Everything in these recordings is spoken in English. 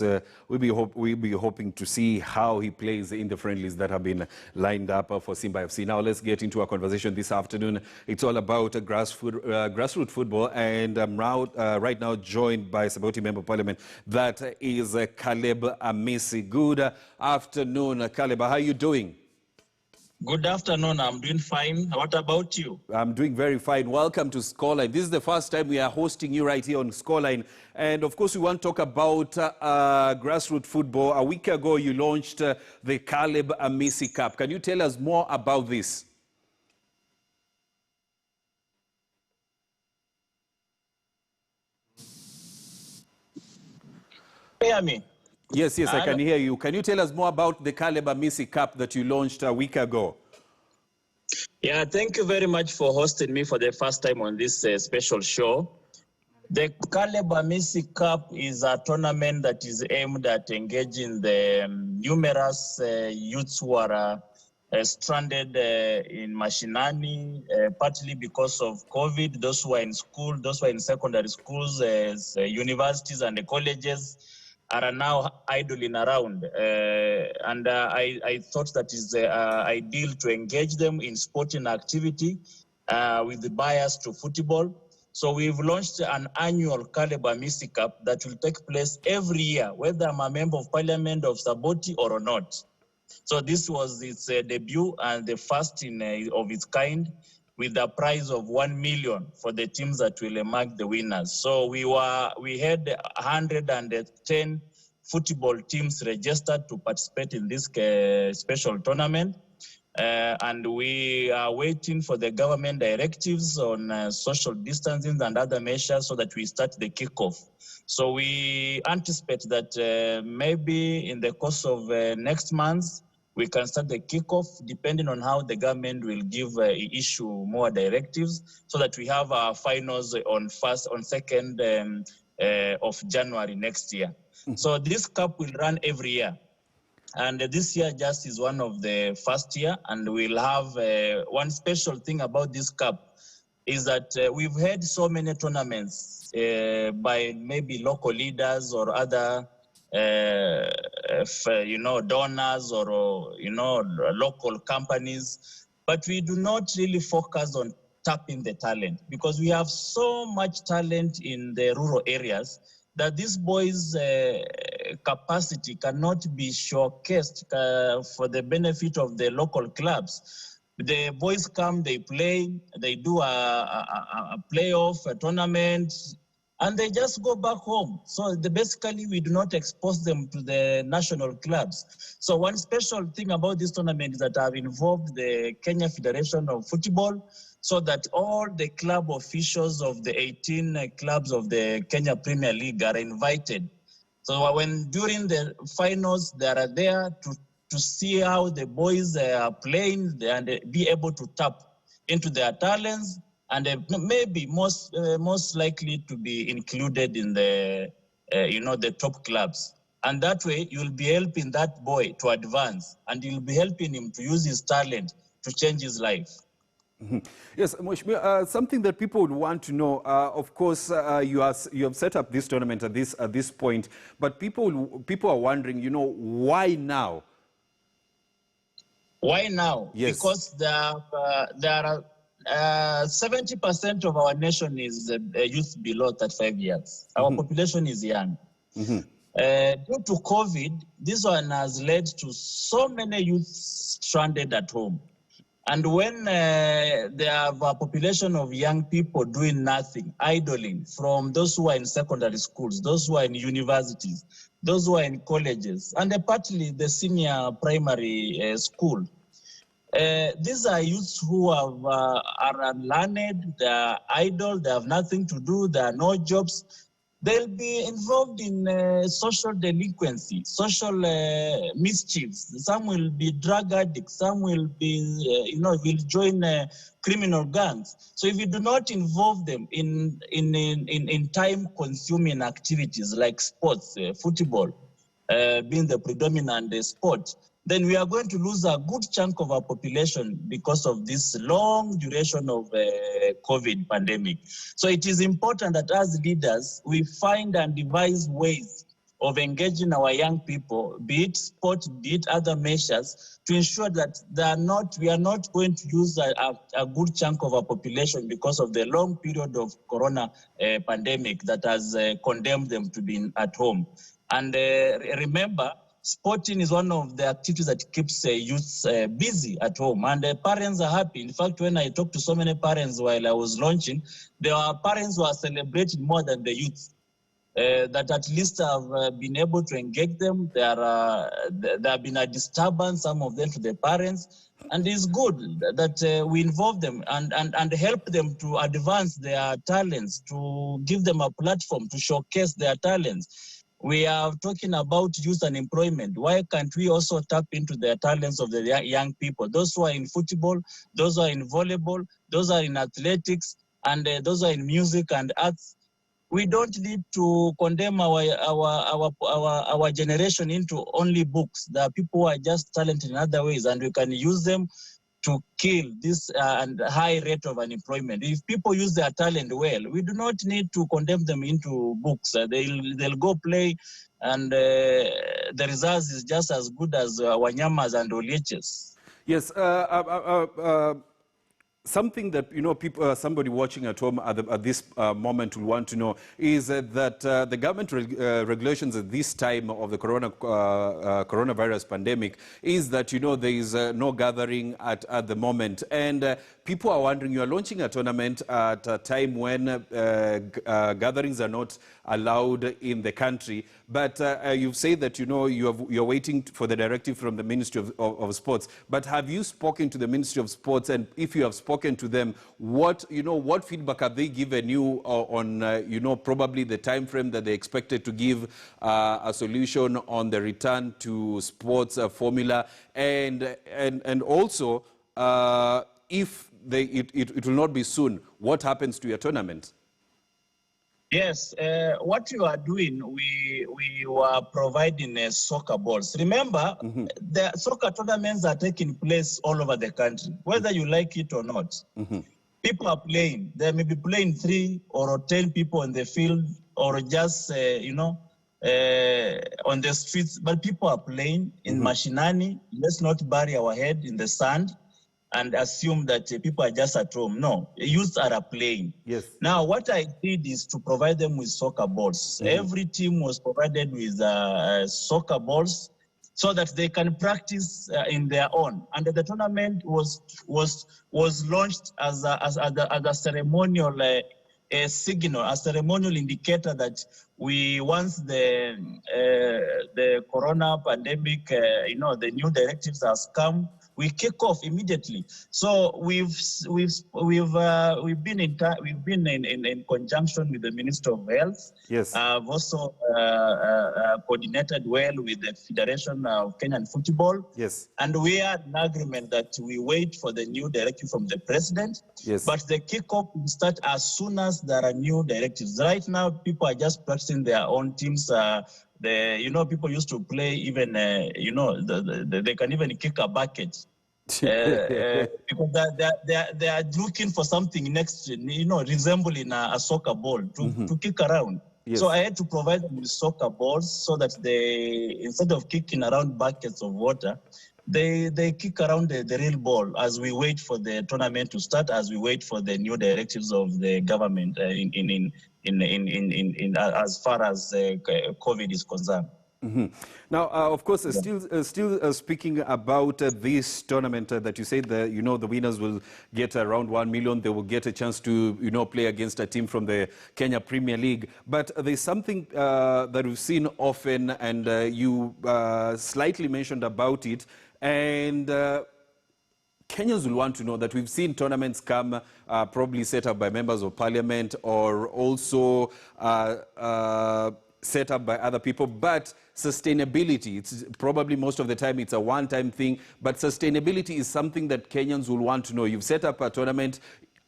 We'll be hoping to see how he plays in the friendlies that have been lined up for Simba FC. Now let's get into our conversation this afternoon. It's all about grassroots football, and I'm right now joined by Saboti Member of Parliament. That is Caleb Amisi. Good afternoon, Caleb. How are you doing? Good afternoon. I'm doing fine. What about you? I'm doing very fine. Welcome to Scoreline. This is the first time we are hosting you right here on Scoreline. And of course, we want to talk about grassroots football. A week ago, you launched the Caleb Amisi Cup. Can you tell us more about this? Hear me? Yes, I can hear you. Can you tell us more about the Caleb Amisi Cup that you launched a week ago? Yeah, thank you very much for hosting me for the first time on this special show. The Caleb Amisi Cup is a tournament that is aimed at engaging the numerous youths who are stranded in Mashinani, partly because of COVID, those who are in school, those who are in secondary schools, universities and the colleges are now idling around. I thought that is ideal to engage them in sporting activity with the bias to football. So we've launched an annual Caleb Amisi Cup that will take place every year, whether I'm a member of parliament of Saboti or not. So this was its debut and the first of its kind, with a prize of 1 million for the teams that will emerge the winners. So we had 110 football teams registered to participate in this special tournament. And we are waiting for the government directives on social distancing and other measures so that we start the kickoff. So we anticipate that maybe in the course of next month, we can start the kickoff, depending on how the government will issue more directives, so that we have our finals on 2nd of January next year. So this cup will run every year. And this year just is one of the first year, and we'll have one special thing about this cup is that we've had so many tournaments by maybe local leaders or other donors or local companies, but we do not really focus on tapping the talent, because we have so much talent in the rural areas that these boys' capacity cannot be showcased for the benefit of the local clubs. The boys come, they play, they do a playoff, a tournament, and they just go back home. So basically, we do not expose them to the national clubs. So one special thing about this tournament is that I've involved the Kenya Federation of Football, so that all the club officials of the 18 clubs of the Kenya Premier League are invited. So during the finals, they are there to see how the boys are playing and be able to tap into their talents, and maybe most likely to be included in the the top clubs. And that way, you'll be helping that boy to advance, and you'll be helping him to use his talent to change his life. Yes, Mheshimiwa, something that people would want to know, of course, you have set up this tournament at this point, but people are wondering, why now? Why now? Yes. Because there are 70% of our nation is youth below 35 years. Our population is young. Due to COVID, this one has led to so many youth stranded at home. And when there are a population of young people doing nothing, idling, from those who are in secondary schools, those who are in universities, those who are in colleges, and partly the senior primary school, these are youths who are unlearned, they are idle, they have nothing to do, there are no jobs. They'll be involved in social delinquency, social mischiefs. Some will be drug addicts. Some will be, will join criminal gangs. So if you do not involve them in time-consuming activities like sports, football, being the predominant sport, then we are going to lose a good chunk of our population because of this long duration of COVID pandemic. So it is important that as leaders, we find and devise ways of engaging our young people, be it sport, be it other measures, to ensure that we are not going to use a good chunk of our population because of the long period of corona pandemic that has condemned them to be at home. And remember, sporting is one of the activities that keeps youths busy at home, and parents are happy. In fact, when I talked to so many parents while I was launching, there are parents who are celebrating more than the youth. That at least have been able to engage them. There have been a disturbance, some of them, to the parents, and it's good that we involve them and help them to advance their talents, to give them a platform to showcase their talents. We are talking about youth and employment. Why can't we also tap into the talents of the young people? Those who are in football, those who are in volleyball, those who are in athletics, and those who are in music and arts. We don't need to condemn our generation into only books. There are people who are just talented in other ways, and we can use them to kill this and high rate of unemployment. If people use their talent well, we do not need to condemn them into books. They'll go play, and the results is just as good as Wanyamas and Oliches. Yes. Something that people, somebody watching at home at this moment will want to know is that the government regulations at this time of the coronavirus pandemic is that there is no gathering at the moment, and people are wondering, you are launching a tournament at a time when gatherings are not allowed in the country, but you've said that you're waiting for the directive from the Ministry of Sports. But have you spoken to the Ministry of Sports, and if you have spoken to them, what feedback have they given you on probably the time frame that they expected to give a solution on the return to sports formula, and also if it will not be soon, what happens to your tournament? Yes, what you are doing, we were providing soccer balls. Remember, the soccer tournaments are taking place all over the country, whether you like it or not. People are playing. They may be playing 3 or 10 people in the field, or just, on the streets, but people are playing in Mashinani. Let's not bury our head in the sand and assume that people are just at home. No, youth are playing. Yes. Now, what I did is to provide them with soccer balls. Every team was provided with soccer balls so that they can practice in their own. And the tournament was launched as a ceremonial a signal, a ceremonial indicator that once the corona pandemic, the new directives has come, we kick off immediately. So we've been in conjunction with the Minister of Health. Yes. I've also coordinated well with the Federation of Kenyan Football. Yes. And we are in agreement that we wait for the new directive from the president. Yes. But the kickoff will start as soon as there are new directives. Right now, people are just practicing their own teams. People used to play even, they can even kick a bucket. Because they are looking for something next, resembling a soccer ball to kick around. Yes. So I had to provide them with soccer balls so that they, instead of kicking around buckets of water, they kick around the real ball as we wait for the tournament to start, as we wait for the new directives of the government as far as COVID is concerned. Now, of course, still speaking about this tournament that you said, the winners will get around 1 million. They will get a chance to, play against a team from the Kenya Premier League. But there's something that we've seen often, and you slightly mentioned about it. And Kenyans will want to know that we've seen tournaments come probably set up by members of parliament, or also set up by other people, but sustainability, it's probably most of the time it's a one-time thing, but sustainability is something that Kenyans will want to know. You've set up a tournament.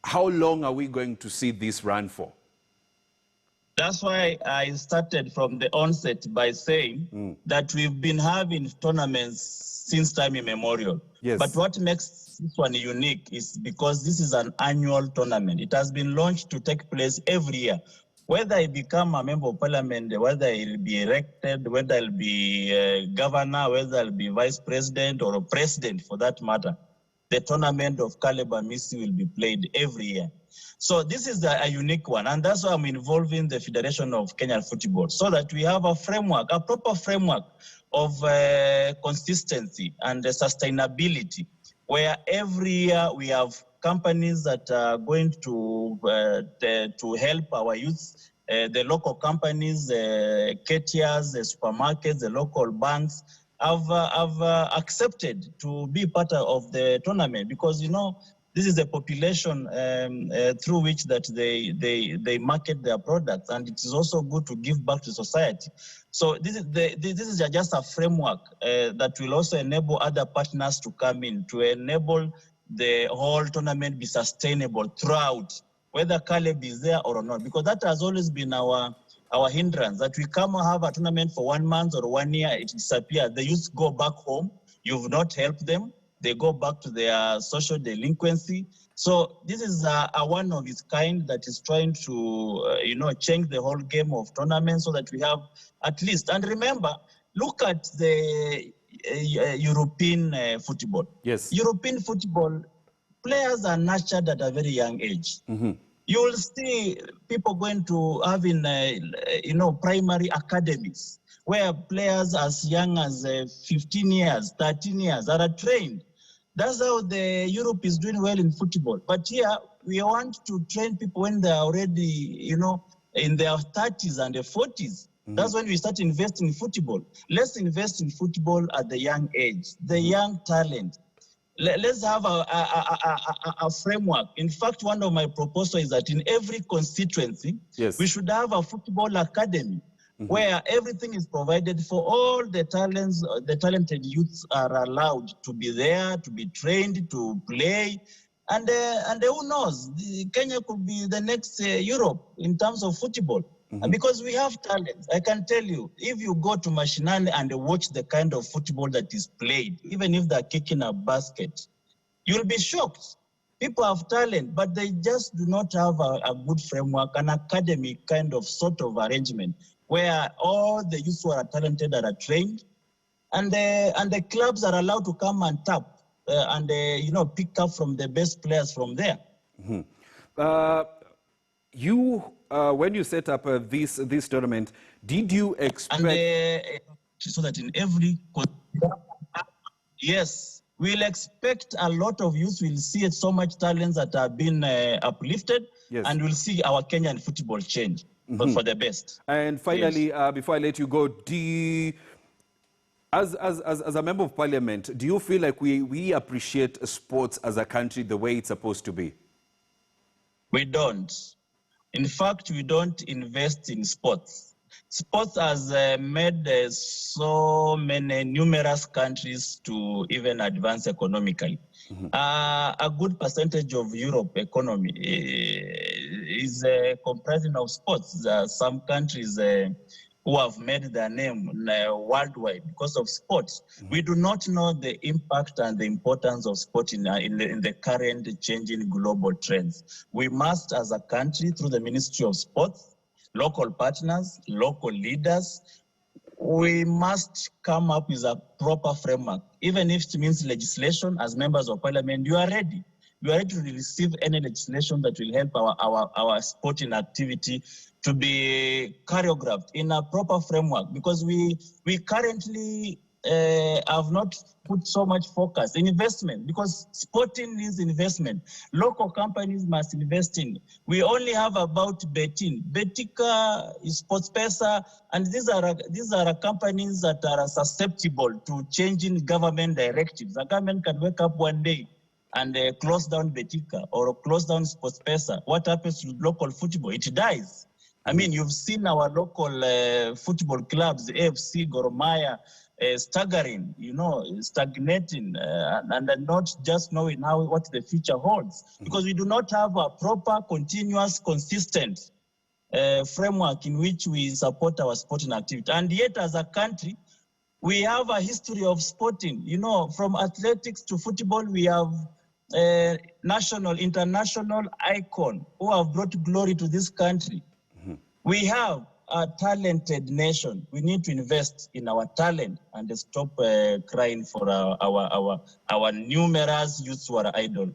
How long are we going to see this run for? That's why I started from the onset by saying that we've been having tournaments since time immemorial. Yes. But what makes this one unique is because this is an annual tournament. It has been launched to take place every year. Whether I become a member of parliament, whether I'll be elected, whether I'll be a governor, whether I'll be vice president or a president for that matter, the tournament of Kaleba Misi will be played every year. So this is a unique one, and that's why I'm involving the Federation of Kenyan Football, so that we have a framework, a proper framework of consistency and sustainability, where every year we have companies that are going to help our youth, the local companies, the KTRs, the supermarkets, the local banks have accepted to be part of the tournament, because this is the population through which that they market their products, and it is also good to give back to society. So this is just a framework that will also enable other partners to come in, to enable the whole tournament be sustainable throughout, whether Caleb is there or not, because that has always been our hindrance, that we come and have a tournament for 1 month or 1 year, it disappears. The youth go back home, you've not helped them, they go back to their social delinquency. So this is a one of its kind that is trying to, change the whole game of tournaments, so that we have at least, and remember, look at the European football. Yes. European football, players are nurtured at a very young age. Mm-hmm. You will see people going to having, primary academies, where players as young as 15 years, 13 years are trained. That's how the Europe is doing well in football. But here, we want to train people when they're already, in their 30s and their 40s. Mm-hmm. That's when we start investing in football. Let's invest in football at the young age, the young talent. Let's have a framework. In fact, one of my proposals is that in every constituency, yes, we should have a football academy, mm-hmm, where everything is provided for all the talents. The talented youths are allowed to be there, to be trained, to play. And who knows, Kenya could be the next Europe in terms of football. Mm-hmm. Because we have talents. I can tell you, if you go to Mashinani and watch the kind of football that is played, even if they're kicking a basket, you'll be shocked. People have talent, but they just do not have a good framework, an academic kind of sort of arrangement, where all the youths who are talented are trained, and the clubs are allowed to come and tap and pick up from the best players from there. Mm-hmm. When you set up this tournament, did you expect... so that in every... Yes, we'll expect a lot of youth will see so much talents that have been uplifted, yes, and we'll see our Kenyan football change, mm-hmm, for the best. And finally, yes, before I let you go, as a member of parliament, do you feel like we appreciate sports as a country the way it's supposed to be? We don't. In fact, we don't invest in sports. Sports has made so many numerous countries to even advance economically. Mm-hmm. A good percentage of Europe economy is comprising of sports. There are some countries who have made their name worldwide because of sports. Mm-hmm. We do not know the impact and the importance of sport in the current changing global trends. We must, as a country, through the Ministry of Sports, local partners, local leaders, we must come up with a proper framework. Even if it means legislation, as members of parliament, you are ready. You are ready to receive any legislation that will help our sporting activity to be choreographed in a proper framework, because we currently have not put so much focus in investment, because sporting needs investment. Local companies must invest in. We only have about betting, Betika, SportsPesa, and these are companies that are susceptible to changing government directives. The government can wake up one day and close down Betika or close down SportsPesa. What happens to local football? It dies. I mean, you've seen our local football clubs, AFC, Gor Mahia, staggering, stagnating, and not just knowing what the future holds. Mm-hmm. Because we do not have a proper, continuous, consistent framework in which we support our sporting activity. And yet, as a country, we have a history of sporting. From athletics to football, we have national, international icon who have brought glory to this country. Mm-hmm. We have a talented nation. We need to invest in our talent and stop crying for our numerous youths who are idle.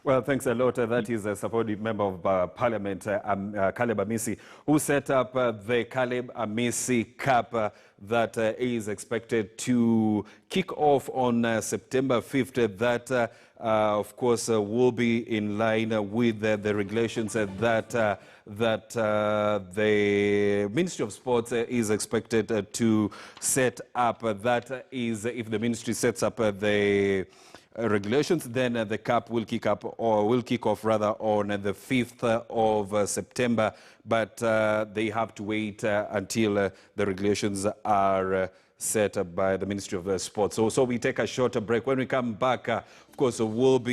Well, thanks a lot. That is a supportive member of Parliament, Caleb Amisi, who set up the Caleb Amisi Cup that is expected to kick off on September 5th. That, of course, will be in line with the regulations that the Ministry of Sports is expected to set up. That is, if the ministry sets up the regulations, then the cup will kick off rather on the 5th of September, but they have to wait until the regulations are set up by the Ministry of Sports. So we take a short break. When we come back, of course, we'll be